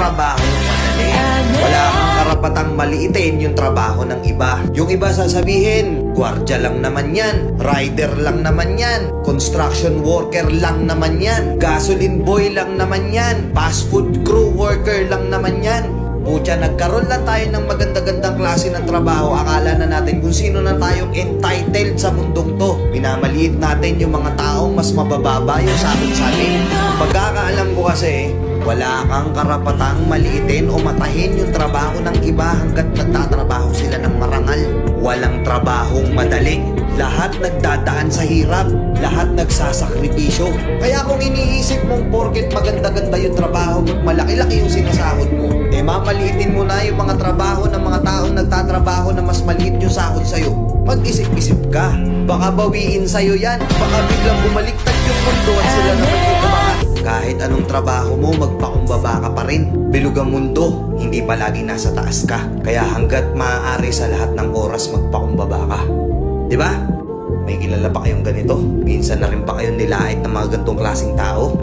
trabaho madali. Wala kang karapatang maliitin yung trabaho ng iba. Yung iba sasabihin, gwardiya lang naman yan, rider lang naman yan, construction worker lang naman yan, gasoline boy lang naman yan, fast food crew worker lang naman yan. Pucha, nagkaroon lang tayo ng maganda-gandang klase ng trabaho. Akala na natin kung sino na tayong entitled sa mundong to. Minamaliit natin yung mga taong mas mabababa yung sahod sa atin. Pagkakaalam ko kasi, wala kang karapatang maliitin o matahin yung trabaho ng iba hanggat nagtatrabaho sila ng marangal. Walang trabahong madali. Lahat nagdadaan sa hirap. Lahat nagsasakripisyo. Kaya kung iniisip mong porket maganda-ganda yung trabaho at malaki-laki yung sinasahod mo, mamaliitin mo na yung mga trabaho ng mga taong nagtatrabaho na mas maliit yung sahod sa'yo. Mag-isip-isip ka. Baka bawiin sa'yo yan. Baka biglang bumaliktad yung mundo at sila naman yung umangat. Kahit anong trabaho mo, magpakumbaba ka pa rin. Bilog ang mundo, hindi palagi nasa taas ka. Kaya hanggat maaari sa lahat ng oras, magpakumbaba ka. Diba? May kilala pa kayong ganito? Minsan na rin pa kayong nilait ng mga ganitong klaseng tao?